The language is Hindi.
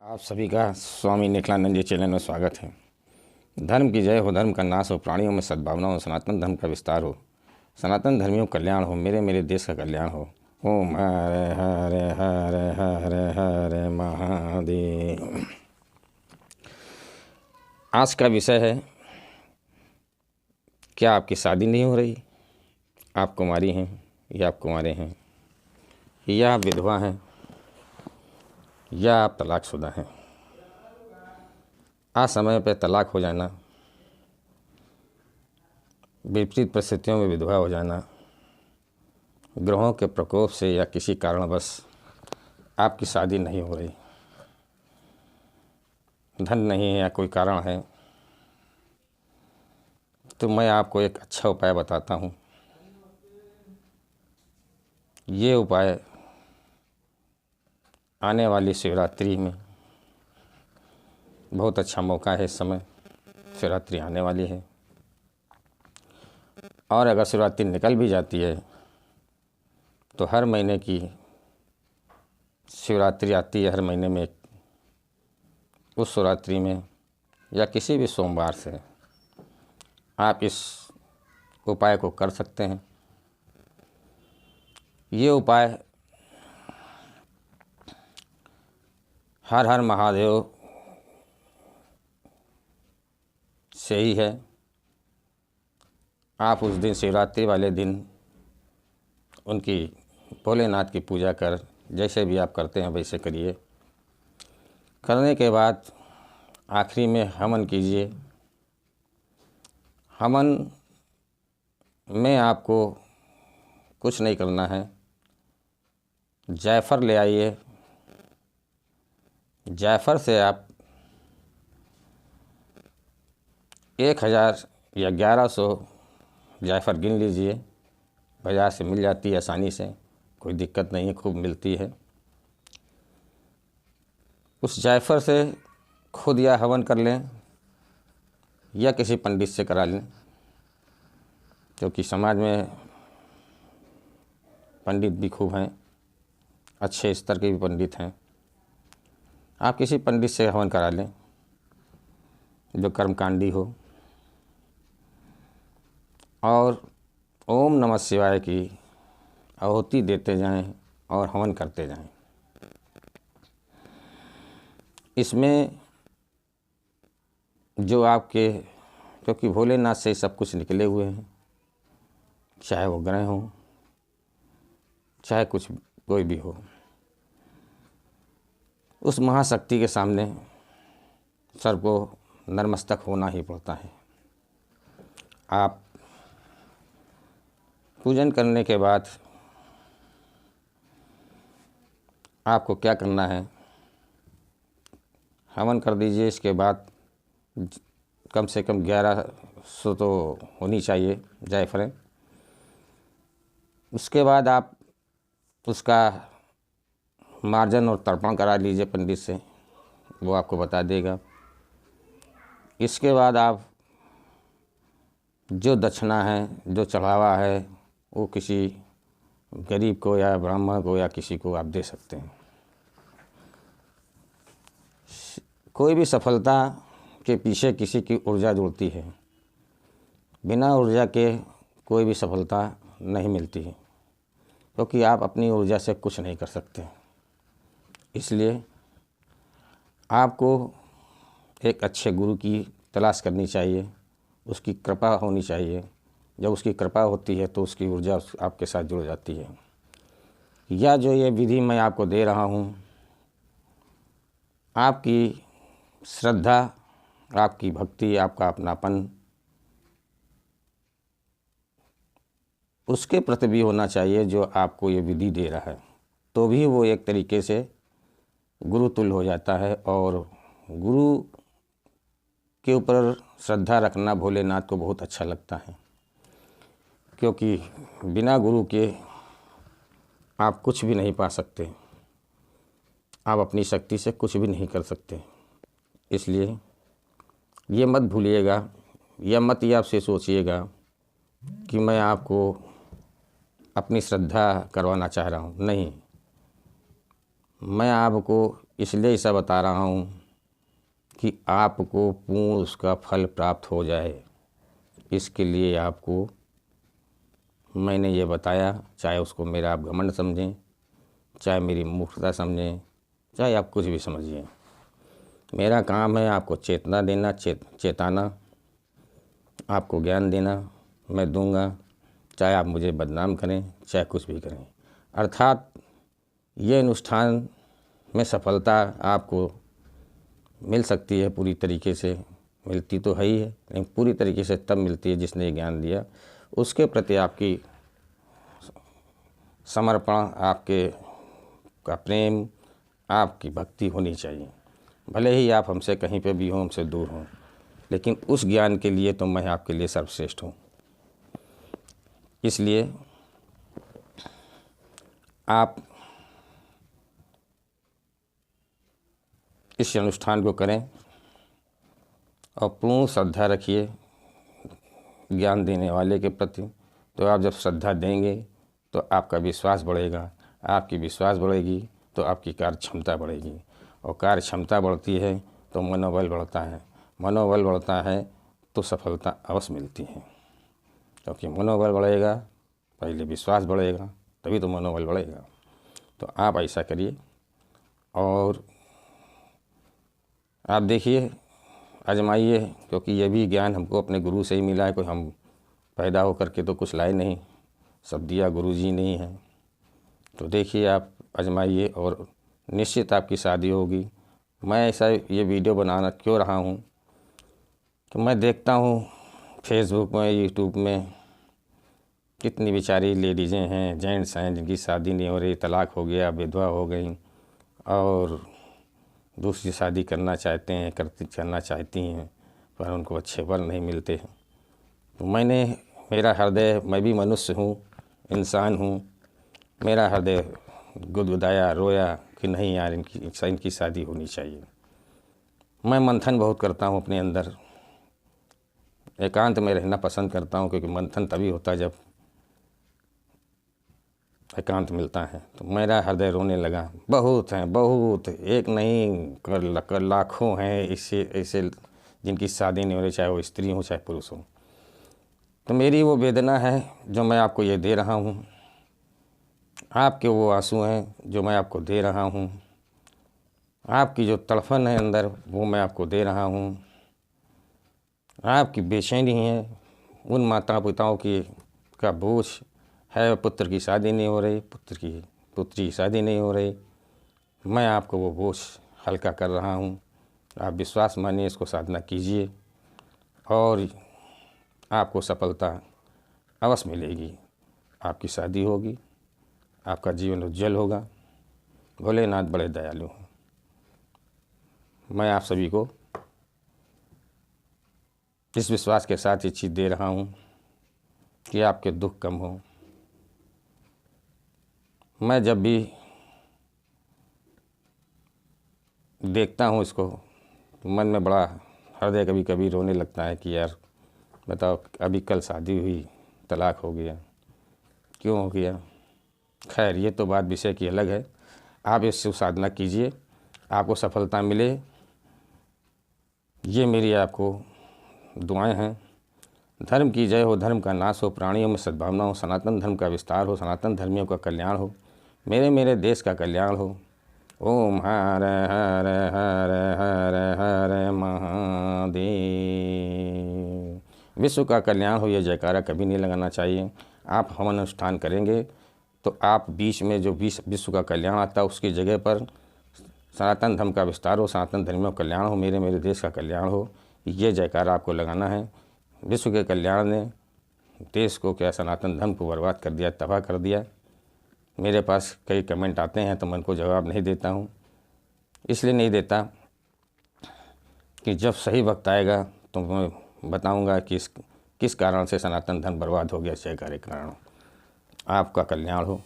आप सभी का स्वामी निखिलानंद जी चैनल में स्वागत है। धर्म की जय हो, धर्म का नाश हो, प्राणियों में सद्भावना हो, सनातन धर्म का विस्तार हो, सनातन धर्मियों का कल्याण हो, मेरे देश का कल्याण हो। ओम हरे हरे हरे हरे हरे महादेव। आज का विषय है, क्या आपकी शादी नहीं हो रही? आप कुंवारी हैं या आप कुंवारे हैं, या आप विधवा हैं, या आप तलाकशुदा हैं। असमय पर तलाक हो जाना, विपरीत परिस्थितियों में विधवा हो जाना, ग्रहों के प्रकोप से या किसी कारणवश आपकी शादी नहीं हो रही, धन नहीं है या कोई कारण है, तो मैं आपको एक अच्छा उपाय बताता हूँ। ये उपाय आने वाली शिवरात्रि में बहुत अच्छा मौका है। इस समय शिवरात्रि आने वाली है, और अगर शिवरात्रि निकल भी जाती है तो हर महीने की शिवरात्रि आती है। हर महीने में उस शिवरात्रि में या किसी भी सोमवार से आप इस उपाय को कर सकते हैं। ये उपाय हर हर महादेव से ही है। आप उस दिन, शिवरात्रि वाले दिन, उनकी भोलेनाथ की पूजा कर, जैसे भी आप करते हैं वैसे करिए। करने के बाद आखिरी में हवन कीजिए। हवन में आपको कुछ नहीं करना है। जायफल ले आइए। जायफल से आप 1000 या 1100 जायफल गिन लीजिए। बाज़ार से मिल जाती है आसानी से, कोई दिक्कत नहीं है, खूब मिलती है। उस जायफल से खुद या हवन कर लें या किसी पंडित से करा लें, क्योंकि समाज में पंडित भी खूब हैं, अच्छे स्तर के भी पंडित हैं। आप किसी पंडित से हवन करा लें जो कर्मकांडी हो, और ओम नमः शिवाय की आहुति देते जाएं और हवन करते जाएं। इसमें जो आपके, क्योंकि भोलेनाथ से सब कुछ निकले हुए हैं, चाहे वो ग्रह हों, चाहे कुछ कोई भी हो, उस महाशक्ति के सामने सर को नतमस्तक होना ही पड़ता है। आप पूजन करने के बाद आपको क्या करना है, हवन कर दीजिए। इसके बाद कम से कम 1100 तो होनी चाहिए जायफलें। उसके बाद आप उसका मार्जन और तर्पण करा लीजिए पंडित से, वो आपको बता देगा। इसके बाद आप जो दक्षिणा है, जो चढ़ावा है, वो किसी गरीब को या ब्राह्मण को या किसी को आप दे सकते हैं। कोई भी सफलता के पीछे किसी की ऊर्जा जुड़ती है। बिना ऊर्जा के कोई भी सफलता नहीं मिलती है, क्योंकि आप अपनी ऊर्जा से कुछ नहीं कर सकते। इसलिए आपको एक अच्छे गुरु की तलाश करनी चाहिए, उसकी कृपा होनी चाहिए। जब उसकी कृपा होती है तो उसकी ऊर्जा आपके साथ जुड़ जाती है। या जो ये विधि मैं आपको दे रहा हूँ, आपकी श्रद्धा, आपकी भक्ति, आपका अपनापन उसके प्रति भी होना चाहिए जो आपको ये विधि दे रहा है, तो भी वो एक तरीके से गुरुतुल्य हो जाता है। और गुरु के ऊपर श्रद्धा रखना भोलेनाथ को बहुत अच्छा लगता है, क्योंकि बिना गुरु के आप कुछ भी नहीं पा सकते। आप अपनी शक्ति से कुछ भी नहीं कर सकते। इसलिए ये मत भूलिएगा, या मत ये आपसे सोचिएगा कि मैं आपको अपनी श्रद्धा करवाना चाह रहा हूँ। नहीं, मैं आपको इसलिए ऐसा बता रहा हूँ कि आपको पूर्ण उसका फल प्राप्त हो जाए। इसके लिए आपको मैंने ये बताया, चाहे उसको मेरा आप घमंड समझें, चाहे मेरी मूर्खता समझें, चाहे आप कुछ भी समझिए। मेरा काम है आपको चेतना देना, चेताना, आपको ज्ञान देना। मैं दूंगा, चाहे आप मुझे बदनाम करें, चाहे कुछ भी करें। अर्थात ये अनुष्ठान में सफलता आपको मिल सकती है पूरी तरीके से, मिलती तो है ही है, लेकिन पूरी तरीके से तब मिलती है जिसने ये ज्ञान दिया, उसके प्रति आपकी समर्पण, आपके का प्रेम, आपकी भक्ति होनी चाहिए। भले ही आप हमसे कहीं पे भी हों, हमसे दूर हों, लेकिन उस ज्ञान के लिए तो मैं आपके लिए सर्वश्रेष्ठ हूँ। इसलिए आप इस अनुष्ठान को करें और पूर्ण श्रद्धा रखिए ज्ञान देने वाले के प्रति। तो आप जब श्रद्धा देंगे तो आपका विश्वास बढ़ेगा, आपकी विश्वास बढ़ेगी तो आपकी कार्य क्षमता बढ़ेगी, और कार्य क्षमता बढ़ती है तो मनोबल बढ़ता है, मनोबल बढ़ता है तो सफलता अवश्य मिलती है। क्योंकि मनोबल बढ़ेगा, पहले विश्वास बढ़ेगा, तभी तो मनोबल बढ़ेगा। तो आप ऐसा करिए और आप देखिए, आजमाइए, क्योंकि ये भी ज्ञान हमको अपने गुरु से ही मिला है। कोई हम पैदा होकर के तो कुछ लाए नहीं, सब दिया गुरु जी नहीं है। तो देखिए, आप आजमाइए और निश्चित आपकी शादी होगी। मैं ऐसा ये वीडियो बनाना क्यों रहा हूँ कि मैं देखता हूँ फेसबुक में, यूट्यूब में कितनी बेचारी लेडीज़ें हैं, जेंट्स हैं जिनकी शादी नहीं हो रही, तलाक हो गया, विधवा हो गई और दूसरी शादी करना चाहती हैं, पर उनको अच्छे वर नहीं मिलते हैं। तो मेरा हृदय, मैं भी मनुष्य हूँ, इंसान हूँ, मेरा हृदय गुदगुदाया, रोया कि नहीं यार, इनकी शादी होनी चाहिए। मैं मंथन बहुत करता हूँ अपने अंदर, एकांत में रहना पसंद करता हूँ, क्योंकि मंथन तभी होता है जब एकांत मिलता है। तो मेरा हृदय रोने लगा। बहुत हैं, बहुत, एक नहीं कर लाखों हैं ऐसे जिनकी शादी नहीं हो रही, चाहे वो स्त्री हो चाहे पुरुष हो। तो मेरी वो वेदना है जो मैं आपको ये दे रहा हूँ, आपके वो आंसू हैं जो मैं आपको दे रहा हूँ, आपकी जो तड़फन है अंदर वो मैं आपको दे रहा हूँ, आपकी बेचैनी है उन माता पिताओं का बोझ है, पुत्र की शादी नहीं हो रही, पुत्री की शादी नहीं हो रही, मैं आपको वो बोझ हल्का कर रहा हूँ। आप विश्वास मानिए, इसको साधना कीजिए और आपको सफलता अवश्य मिलेगी। आपकी शादी होगी, आपका जीवन उज्जवल होगा। भोलेनाथ बड़े दयालु हैं। मैं आप सभी को इस विश्वास के साथ ये चीज़ दे रहा हूँ कि आपके दुख कम हो। मैं जब भी देखता हूँ इसको तो मन में बड़ा हृदय कभी कभी रोने लगता है कि यार बताओ, अभी कल शादी हुई, तलाक हो गया, क्यों हो गया। खैर, ये तो बात विषय की अलग है। आप इससे साधना कीजिए, आपको सफलता मिले, ये मेरी आपको दुआएं हैं। धर्म की जय हो, धर्म का नाश हो, प्राणियों में सद्भावना हो, सनातन धर्म का विस्तार हो, सनातन धर्मियों का कल्याण हो, मेरे देश का कल्याण हो। ओम हर हर हर हर हर महादेव। विश्व का कल्याण हो, ये जयकारा कभी नहीं लगाना चाहिए। आप हवन अनुष्ठान करेंगे तो आप बीच में जो विश्व का कल्याण आता है उसकी जगह पर सनातन धर्म का विस्तार हो, सनातन धर्मियों का कल्याण हो, मेरे देश का कल्याण हो, ये जयकारा आपको लगाना है। विश्व के कल्याण ने देश को, क्या सनातन धर्म को बर्बाद कर दिया, तबाह कर दिया। मेरे पास कई कमेंट आते हैं तो मैं उनको जवाब नहीं देता हूँ। इसलिए नहीं देता कि जब सही वक्त आएगा तो मैं बताऊँगा कि किस कारण से सनातन धर्म बर्बाद हो गया, जयकारे के कारण। आपका कल्याण हो।